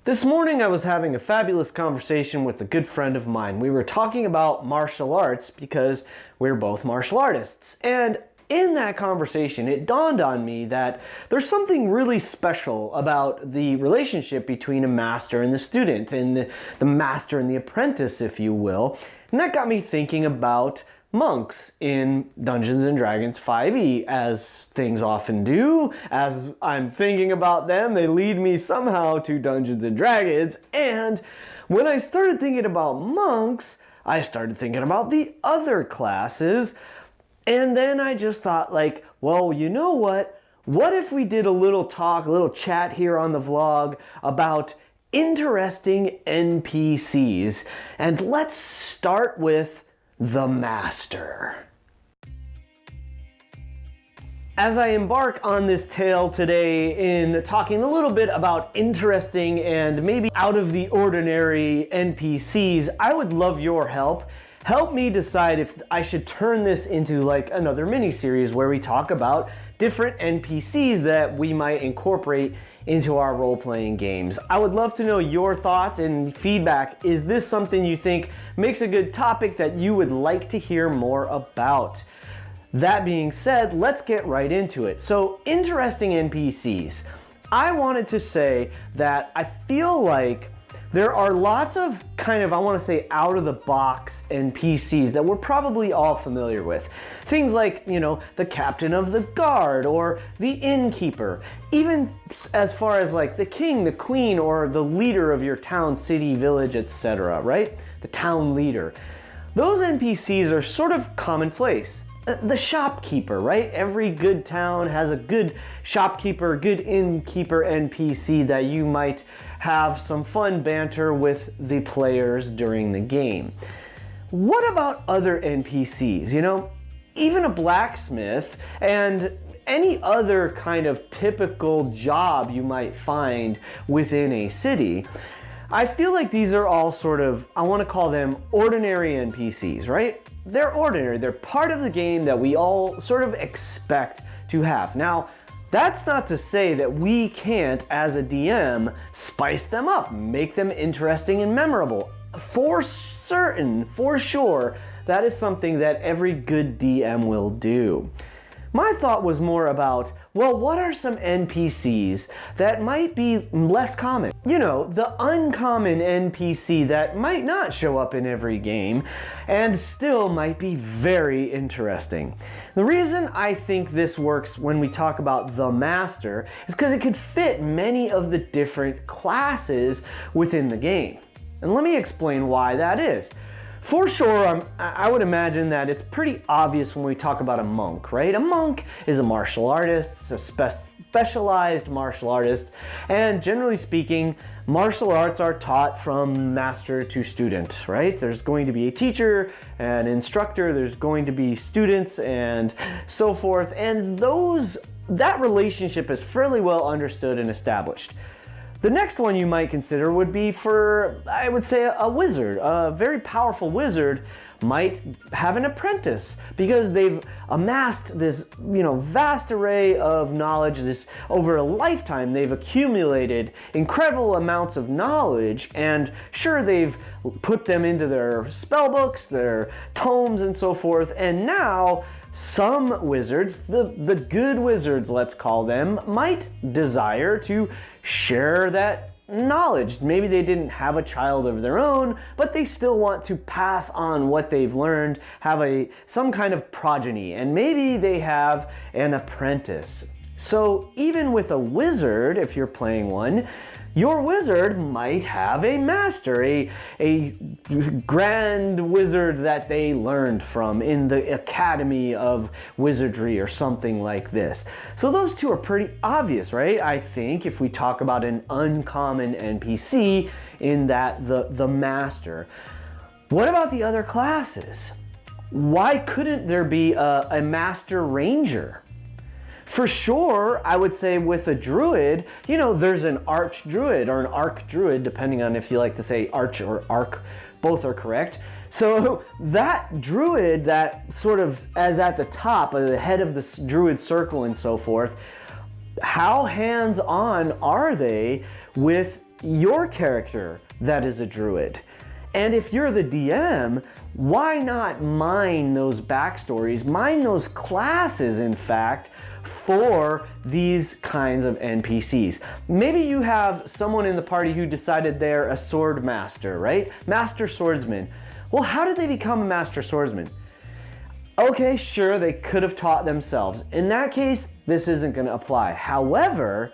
This morning I was having a fabulous conversation with a good friend of mine. We were talking about martial arts because we're both martial artists. And in that conversation, it dawned on me that there's something really special about the relationship between a master and the student, and the master and the apprentice, if you will. And that got me thinking about monks in Dungeons & Dragons 5e, as things often do. As I'm thinking about them, they lead me somehow to Dungeons & Dragons. And when I started thinking about monks, I started thinking about the other classes. And then I just thought, like, well, you know what? What if we did a little talk, a little chat here on the vlog about interesting NPCs? And let's start with the Master. As I embark on this tale today in talking a little bit about interesting and maybe out of the ordinary NPCs, I would love your help. Help me decide if I should turn this into like another mini-series where we talk about different NPCs that we might incorporate into our role-playing games. I would love to know your thoughts and feedback. Is this something you think makes a good topic that you would like to hear more about? That being said, let's get right into it. So, interesting NPCs. I wanted to say that I feel like there are lots of kind of, I want to say, out-of-the-box NPCs that we're probably all familiar with. Things like, you know, the captain of the guard or the innkeeper. Even as far as like the king, the queen, or the leader of your town, city, village, etc., right? The town leader. Those NPCs are sort of commonplace. The shopkeeper, right? Every good town has a good shopkeeper, good innkeeper NPC that you might have some fun banter with the players during the game. What about other NPCs? You know, even a blacksmith and any other kind of typical job you might find within a city. I feel like these are all sort of, I want to call them ordinary NPCs, right? They're ordinary. They're part of the game that we all sort of expect to have. Now, that's not to say that we can't, as a DM, spice them up, make them interesting and memorable. For certain, for sure, that is something that every good DM will do. My thought was more about, well, what are some NPCs that might be less common? You know, the uncommon NPC that might not show up in every game and still might be very interesting. The reason I think this works when we talk about the Master is because it could fit many of the different classes within the game. And let me explain why that is. For sure, I would imagine that it's pretty obvious when we talk about a monk, right? A monk is a martial artist, a specialized martial artist, and generally speaking, martial arts are taught from master to student, right? There's going to be a teacher, an instructor, there's going to be students, and so forth, and that relationship is fairly well understood and established. The next one you might consider would be for, I would say, a wizard. A very powerful wizard might have an apprentice because they've amassed this, you know, vast array of knowledge. Over a lifetime, they've accumulated incredible amounts of knowledge, and sure, they've put them into their spell books, their tomes, and so forth, and now some wizards, the good wizards, let's call them, might desire to share that knowledge. Maybe they didn't have a child of their own, but they still want to pass on what they've learned, have some kind of progeny, and maybe they have an apprentice. So even with a wizard, if you're playing one, your wizard might have a master, a grand wizard that they learned from in the Academy of Wizardry or something like this. So those two are pretty obvious, right? I think if we talk about an uncommon NPC in that the master. What about the other classes? Why couldn't there be a master ranger? For sure, I would say with a druid, you know, there's an arch druid or an arc druid, depending on if you like to say arch or arc, both are correct. So that druid that sort of as at the top, of the head of the druid circle and so forth, how hands-on are they with your character that is a druid. And if you're the DM, why not mine those backstories, mine those classes, in fact, for these kinds of NPCs. Maybe you have someone in the party who decided they're a sword master, right? Master swordsman. Well, how did they become a master swordsman? Okay, sure, they could have taught themselves. In that case, this isn't going to apply. However,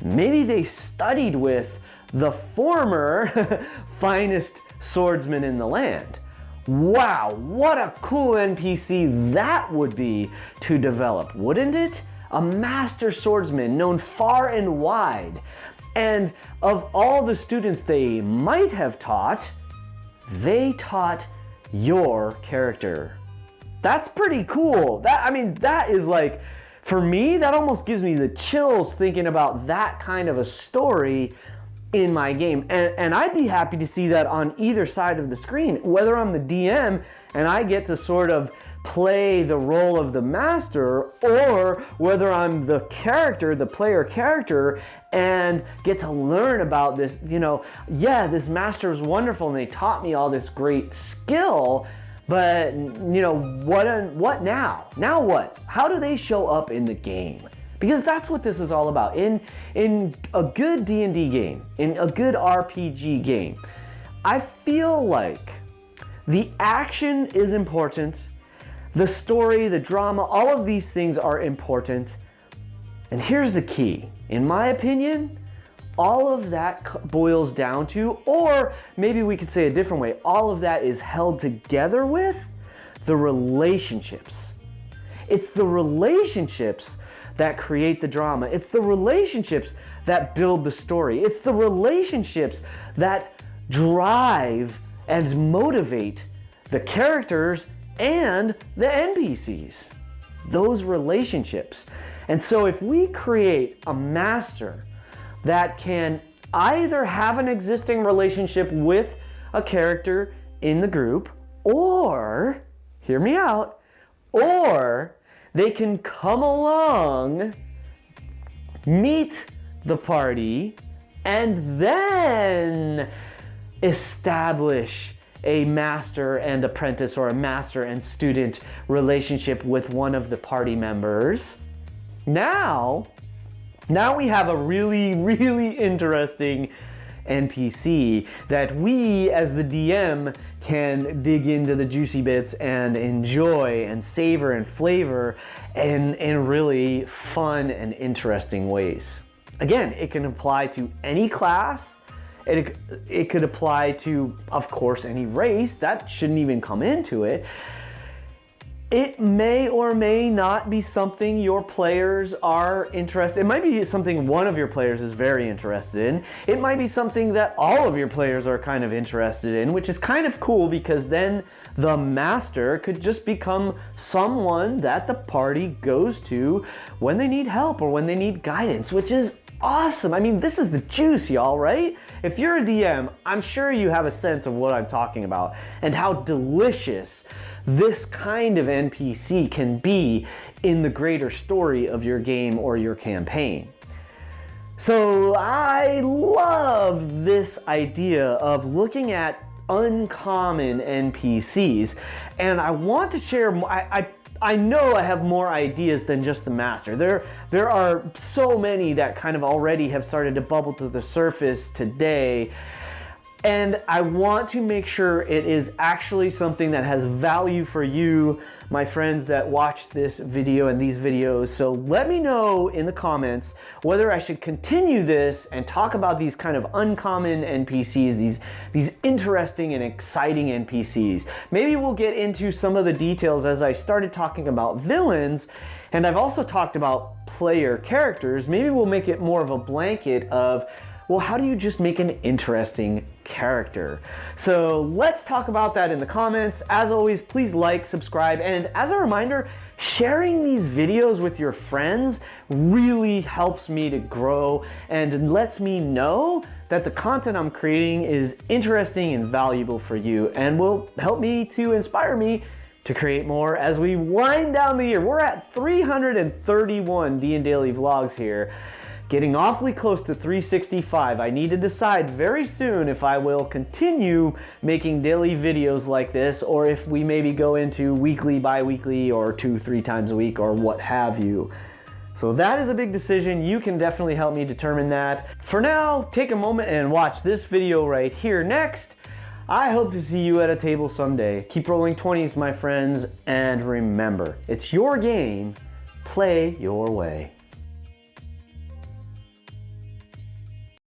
maybe they studied with the former finest swordsman in the land. Wow, what a cool NPC that would be to develop, wouldn't it? A master swordsman known far and wide. And of all the students they might have taught, they taught your character. That's pretty cool. That is like, for me, that almost gives me the chills thinking about that kind of a story in my game. And I'd be happy to see that on either side of the screen, whether I'm the DM and I get to sort of play the role of the master, or whether I'm the character, the player character, and get to learn about this, yeah, this master is wonderful and they taught me all this great skill, but what now? Now what? How do they show up in the game? Because that's what this is all about. In a good D&D game, in a good RPG game, I feel like the action is important, the story, the drama, all of these things are important. And here's the key. In my opinion, all of that boils down to, or maybe we could say a different way, all of that is held together with the relationships. It's the relationships that create the drama. It's the relationships that build the story. It's the relationships that drive and motivate the characters and the NPCs. Those relationships. And so if we create a master that can either have an existing relationship with a character in the group, or, hear me out, or they can come along, meet the party, and then establish a master and apprentice or a master and student relationship with one of the party members. Now we have a really, really interesting NPC that we as the DM can dig into the juicy bits and enjoy and savor and flavor in really fun and interesting ways. Again, it can apply to any class. It could apply to, of course, any race. That shouldn't even come into it. It may or may not be something your players are interested in. It might be something one of your players is very interested in. It might be something that all of your players are kind of interested in, which is kind of cool because then the master could just become someone that the party goes to when they need help or when they need guidance, which is awesome. I mean, this is the juice, y'all, right? If you're a DM, I'm sure you have a sense of what I'm talking about and how delicious this kind of NPC can be in the greater story of your game or your campaign. So I love this idea of looking at uncommon NPCs, and I want to share. I know I have more ideas than just the master. There are so many that kind of already have started to bubble to the surface today. And I want to make sure it is actually something that has value for you, my friends that watch this video and these videos. So let me know in the comments whether I should continue this and talk about these kind of uncommon NPCs, these interesting and exciting NPCs. Maybe we'll get into some of the details as I started talking about villains, and I've also talked about player characters. Maybe we'll make it more of a blanket of, well, how do you just make an interesting character? So let's talk about that in the comments. As always, please like, subscribe, and as a reminder, sharing these videos with your friends really helps me to grow and lets me know that the content I'm creating is interesting and valuable for you and will help me to inspire me to create more as we wind down the year. We're at 331 DnDaily vlogs here. getting awfully close to 365. I need to decide very soon if I will continue making daily videos like this, or if we maybe go into weekly, bi-weekly, or 2-3 times a week, or what have you. So that is a big decision. You can definitely help me determine that. For now, take a moment and watch this video right here next. I hope to see you at a table someday. Keep rolling 20s, my friends, and remember, it's your game. Play your way.